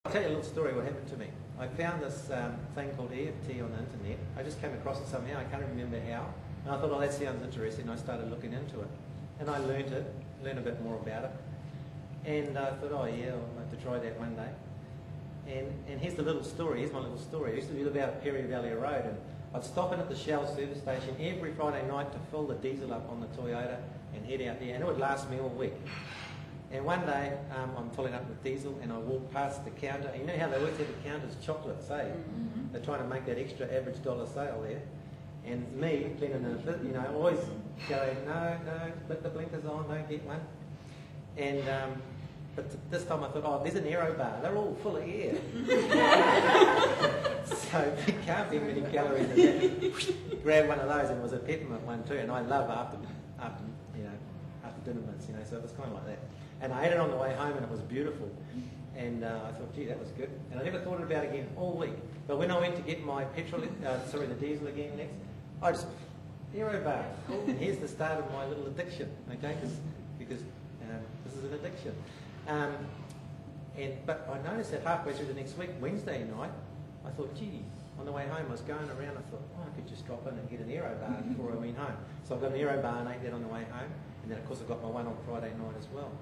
I'll tell you a little story what happened to me. I found this thing called EFT on the internet. I just came across it somehow, I can't remember how. And I thought, oh, that sounds interesting, and I started looking into it. And I learned a bit more about it. And I thought, oh yeah, I'll have to try that one day. And here's the little story, here's my little story. I used to live out Perry Valley Road, and I'd stop in at the Shell service station every Friday night to fill the diesel up on the Toyota and head out there, and it would last me all week. And one day, I'm filling up with diesel, and I walk past the counter. And you know how they always have the counters chocolates, eh? Mm-hmm. They're trying to make that extra average dollar sale there. And me, cleaning in a bit, you know, always going, no, put the blinkers on, don't get one. And but this time I thought, oh, there's an aero bar. They're all full of air. So there can't be many calories in that. Grab one of those, and it was a peppermint one too. And I love after dinner mints, you know. So it was kind of like that. And I ate it on the way home, and it was beautiful. And I thought, gee, that was good. And I never thought about it again all week. But when I went to get my the diesel again next, I just, aero bar. And here's the start of my little addiction, okay? Because this is an addiction. But I noticed that halfway through the next week, Wednesday night, I thought, gee, on the way home, I was going around, I thought, oh, I could just drop in and get an aero bar before I went home. So I got an aero bar and ate that on the way home. And then, of course, I got my one on Friday night as well.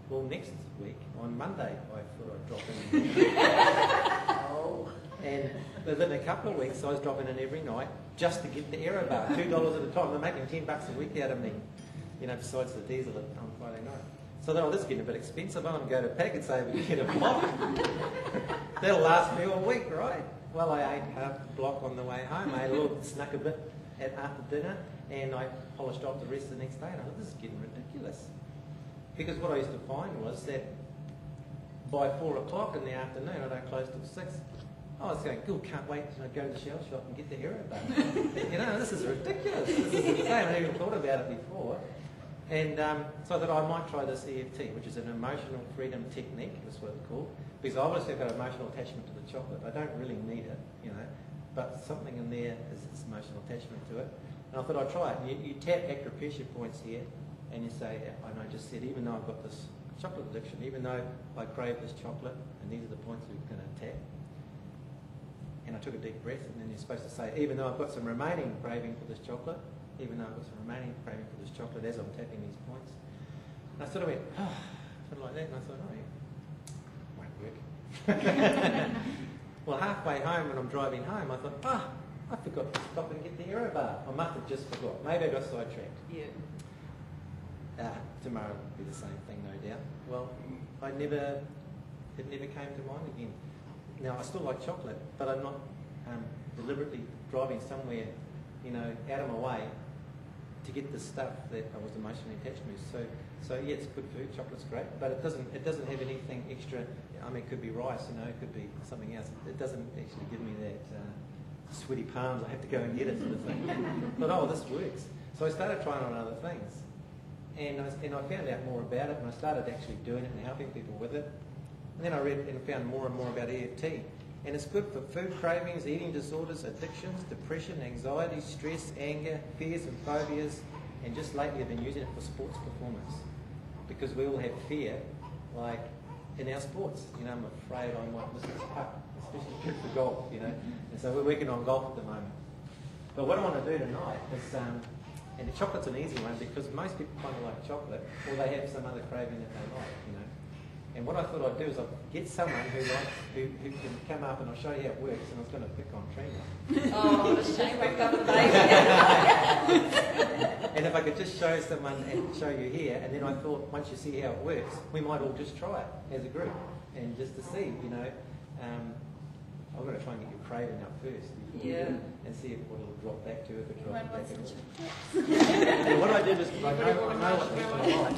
Well, next week, on Monday, I thought I'd drop in. And within a couple of weeks, I was dropping in every night just to get the aero bar, $2 at a time. They're making $10 a week out of me, you know, besides the diesel on Friday night. So I thought, oh, this is getting a bit expensive. I'm going to go to Packet Save and get a block. That'll last me all week, right? Well, I ate half the block on the way home. I ate a little, snuck a bit after dinner, and I polished off the rest the next day. And I thought, this is getting ridiculous. Because what I used to find was that by 4 o'clock in the afternoon, I don't close till 6. I was going, cool, can't wait to go to the shell shop and get the aero bar. You know, this is ridiculous. This is insane. I hadn't even thought about it before. And so I thought I might try this EFT, which is an emotional freedom technique, that's what it's called. Because obviously I've got an emotional attachment to the chocolate. I don't really need it, you know, but something in there is this emotional attachment to it. And I thought I'd try it. And you tap acupressure points here, and you say, and I just said, even though I've got this chocolate addiction, even though I crave this chocolate, and these are the points we're going to tap. And I took a deep breath, and then you're supposed to say, even though I've got some remaining craving for this chocolate, even though I've got some remaining craving for this chocolate as I'm tapping these points. And I sort of went, oh, sort of like that, and I thought, oh, yeah, won't work. Well, halfway home when I'm driving home, I thought, I forgot to stop and get the aero bar. I must have just forgot. Maybe I got sidetracked. Yeah. Tomorrow will be the same thing, no doubt. Well, it never came to mind again. Now, I still like chocolate, but I'm not deliberately driving somewhere, you know, out of my way to get the stuff that I was emotionally attached to. So yeah, it's good food. Chocolate's great, but it doesn't have anything extra. I mean, it could be rice, you know, it could be something else. It doesn't actually give me that sweaty palms. I have to go and get it sort of thing. But oh, this works. So I started trying on other things. And I found out more about it, and I started actually doing it and helping people with it. And then I read and found more and more about EFT. And it's good for food cravings, eating disorders, addictions, depression, anxiety, stress, anger, fears and phobias. And just lately I've been using it for sports performance. Because we all have fear, like in our sports. You know, I'm afraid I might miss this puck, especially good for golf, you know. And so we're working on golf at the moment. But what I want to do tonight is... and the chocolate's an easy one because most people kind of like chocolate, or they have some other craving that they like, you know. And what I thought I'd do is I'd get someone who can come up and I'll show you how it works, and I was going to pick on Trina. Oh, the shame I got the baby. And if I could just show someone and show you here, and then I thought once you see how it works, we might all just try it as a group, and just to see, you know. I'm going to try and get your craving up first. Yeah. And see what it'll drop back to, if it drops back to. And what I did is, I know what people like.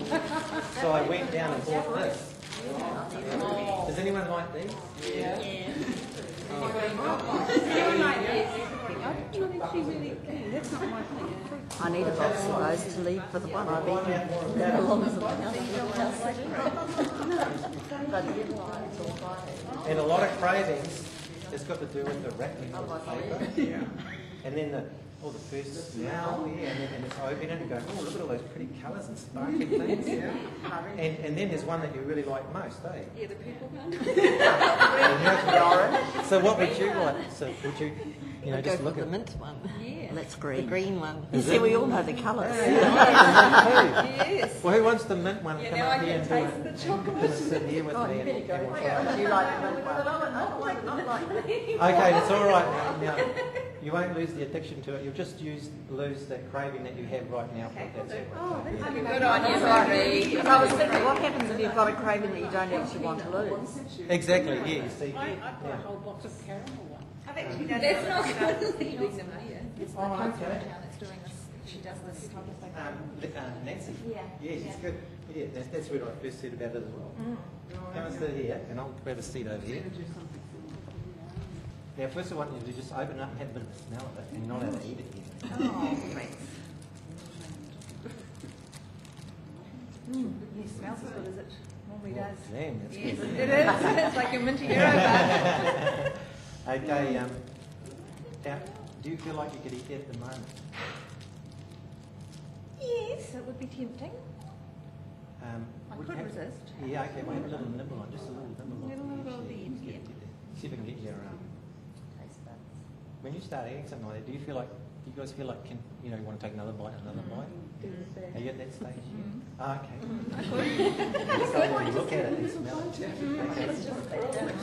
So I went down and bought this. Yeah. Does anyone like these? Yeah. I need a box of those to leave for the one I've eaten. That belongs to the house. And a lot of cravings, it's got to do with the wrapping of the paper. Yeah. And then the first smell, yeah, and it's open and you go, oh, look at all those pretty colours and sparkly things. Yeah. And then there's one that you really like most, eh? Yeah, the purple one. So what would you like? So would you, you know, I'll just go look for at the mint one. Yeah. That's The green. green one. You see, we all know the colours. Yes. Well, who wants the mint one? Yeah, Come now I up here can and do taste it. the chocolate. Come and sit here with Oh, me you and better go we'll for try. it. You like the mint one? Not like that. Okay, it's all right. Now, you won't lose the addiction to it. You'll just lose the craving that you have right now. Okay, That's it. Oh, that's Good on you, right. Marie. So I was thinking, what happens if you've got a craving that you don't actually want to lose? Exactly. Yeah. You see. I got Yeah. a whole box of caramel one. I've actually done that's not good. It's the Oh, cousin okay. in town that's doing this. She does this type of thing. Nancy. Yeah. Yeah, she's good. Yeah, that's where I first heard about it as well. Come and sit here, and I'll grab a seat over here. Now, first I want you to just open it up and have a bit of a smell of it, and you're not allowed to eat it yet. Oh, thanks. It smells as good as it normally does. Damn, that's Yes, good. it is. It's like a minty hero bar. Okay, now, do you feel like you could eat that at the moment? Yes, it would be tempting. I would could have- resist. Yeah, okay, we'll have a little nibble on, just a little nibble on. Little nibble of the Yeah, end, get- yeah. See if we can get your, Taste buds. when you start eating something like that, do you guys feel like, you want to take another bite? Are you at that stage yet? Ah, okay. So when you look at it and smell it. Okay.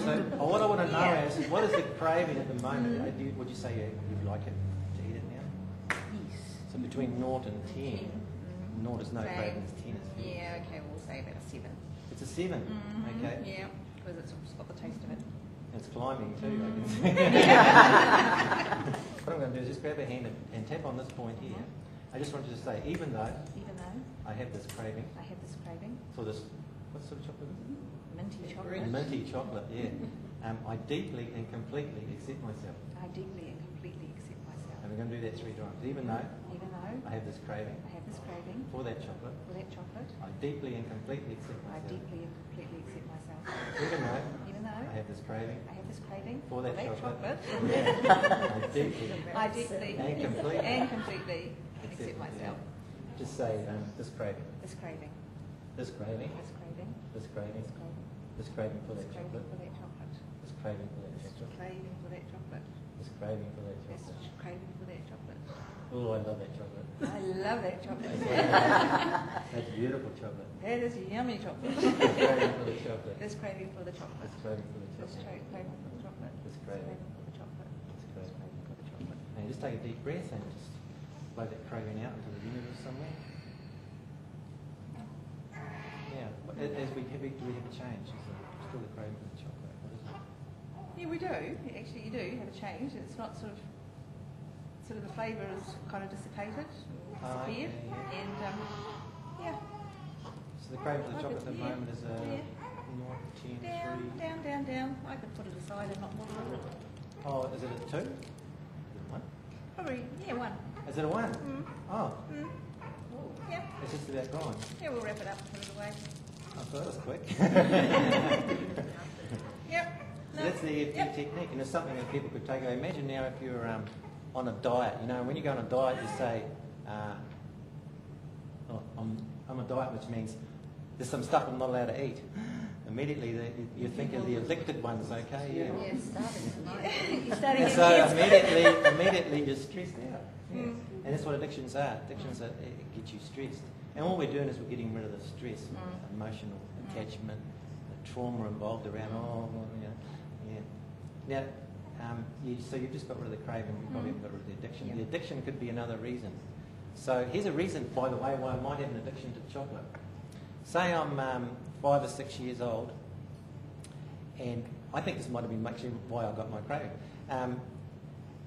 So what I want to know is, what is the craving at the moment? Would you say you'd like it to eat it now? Yes. So between 0 and 10, 0 is no Okay. craving, it's 10 is. Yeah, okay, we'll say about a 7. It's a 7, okay? Yeah, because it's got the taste of it. It's climbing too, I can see. What I'm going to do is just grab a hand and tap on this point here. I just want you to say, even though Even though I have this craving I have this craving, for this, what sort of chocolate is it? minty chocolate, Minty chocolate, yeah. I deeply and completely accept myself. I deeply and completely accept myself. And we're going to do that 3 times. Even though Even though I have this craving I have this craving for that chocolate, for that chocolate, I deeply and completely accept I myself. deeply and completely accept myself. Even though Even though I have this craving I have this craving for that chocolate, chocolate, I deeply I deeply and completely and completely accept myself. Just say this craving, This craving, this craving, this craving, this craving, this craving, this craving for this that craving chocolate, for that chocolate, this craving for that this chocolate, craving for that chocolate, this craving for that this chocolate. craving for that chocolate. Oh, I love that chocolate. I love that chocolate. That's beautiful chocolate. That is yummy chocolate. This craving for the chocolate. This craving for the chocolate. This craving for the This chocolate. craving for the chocolate. This This craving. craving for the chocolate. This This craving. craving for the chocolate. And just take a deep breath and just blow that craving out into the universe somewhere. Yeah. As we have, do we have a change? Is it still the craving for the chocolate? What is it? Yeah, we do. Actually, you do have a change. It's not sort of the flavour is kind of dissipated, disappeared, okay, yeah. and yeah, So the craving for the chocolate at the Yeah. moment is Yeah. 0, 10, 3. down. I could put it aside and not bother with it. Oh, is it a 2? 1? Probably, yeah, 1. Is it a 1? Oh, Yeah, it's just about gone. yeah, we'll wrap it up and put it away. I thought that was quick. Yep. So that's the EFT technique, and it's something that people could take away. Imagine now if you're on a diet. When you go on a diet, you say, I'm a diet, which means there's some stuff I'm not allowed to eat. Immediately, you think of the addicted ones, okay? Yeah. Yeah, starting tonight. You're starting And to so get immediately you're stressed out. Yeah. And that's what addictions are. Addictions it get you stressed. And all we're doing is we're getting rid of the stress, emotional attachment, the trauma involved around, yeah. Now, so you've just got rid of the craving, you probably haven't got rid of the addiction. Yeah. The addiction could be another reason. So here's a reason, by the way, why I might have an addiction to chocolate. Say I'm 5 or 6 years old, and I think this might have been actually why I got my craving.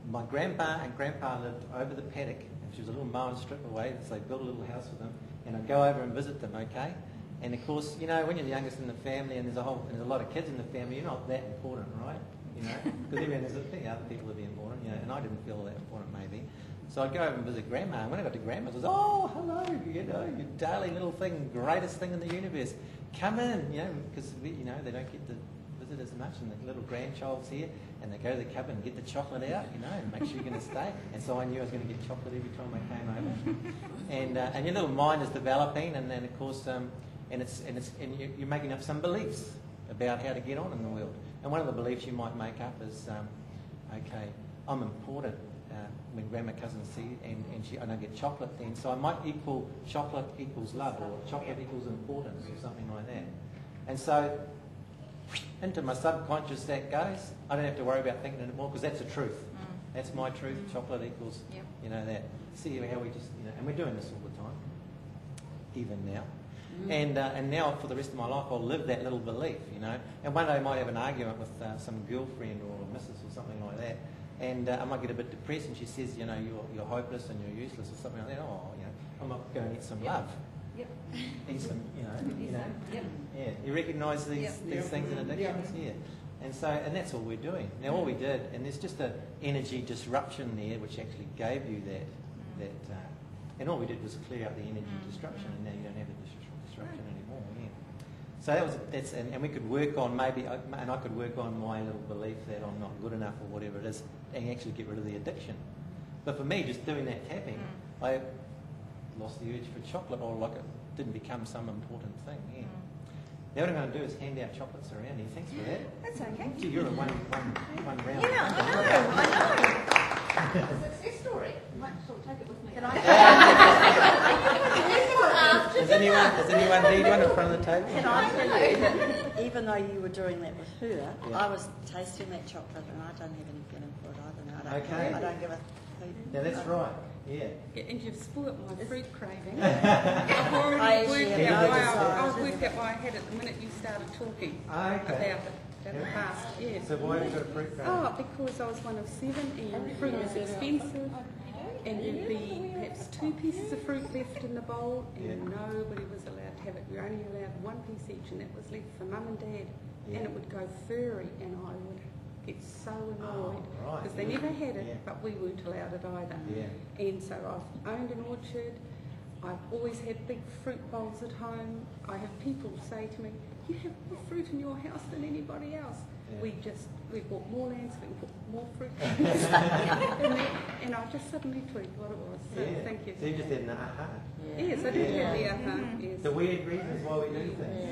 My grandpa and grandpa lived over the paddock, which was a little mown strip away, so they built a little house for them, and I'd go over and visit them, okay? And of course, when you're the youngest in the family and there's a lot of kids in the family, you're not that important, right? Because there's other people that be important, and I didn't feel that important maybe. So I'd go over and visit Grandma, and when I got to Grandma, I was, oh, hello, you darling little thing, greatest thing in the universe. Come in, because, they don't get to visit as much, and the little grandchild's here, and they go to the cupboard and get the chocolate out, and make sure you're going to stay. And so I knew I was going to get chocolate every time I came over. And your little mind is developing, and then, of course, and you're making up some beliefs about how to get on in the world. And one of the beliefs you might make up is, okay, I'm important when grandma cousins see, and I don't get chocolate then, so I might equal chocolate equals love, or chocolate equals importance, or something like that. And so into my subconscious that goes. I don't have to worry about thinking anymore because that's the truth. That's my truth. Chocolate equals, you know, that. See how we just, you know, and we're doing this all the time, even now. And now for the rest of my life I'll live that little belief, you know. And one day I might have an argument with some girlfriend or a missus or something like that, and I might get a bit depressed, and she says, you know, you're hopeless and you're useless or something like that. Oh, you know, I'm not going to get some love. Eat some, you know. Yeah. You recognise these things in addictions, and that's all we're doing. Now all we did, and there's just an energy disruption there, which actually gave you that, and all we did was clear out the energy disruption, and now you don't have the disruption anymore. So that's and we could work on maybe, and I could work on my little belief that I'm not good enough or whatever it is, and actually get rid of the addiction. But for me, just doing that tapping, I lost the urge for chocolate, or like it didn't become some important thing. Now what I'm going to do is hand out chocolates around here. Thanks for that. That's okay. Gee, you're in one round. Yeah, I know. Success story. I might sort of take it with me. Can I? Does anyone need one in front of the table? Can I tell you that even though you were doing that with her, I was tasting that chocolate and I don't have any feeling for it either now. I don't give a hoot. Now that's right. Yeah. And you've spoilt my fruit craving. I've already worked out why I had it the minute you started talking about it. That past, So why have you got a fruit craving? Oh, because I was one of 7 and fruit was expensive. And there'd be perhaps 2 pieces of fruit left in the bowl, and nobody was allowed to have it. We were only allowed 1 piece each, and that was left for Mum and Dad. And it would go furry, and I would get so annoyed because they never had it, but we weren't allowed it either. And so I've owned an orchard. I've always had big fruit bowls at home. I have people say to me, "You have more fruit in your house than anybody else." We bought more land so we can put more fruit. and I just suddenly tweaked what it was. So thank you. So you just had an aha. Yes, I did have the aha. Yes. The weird reasons why we do things.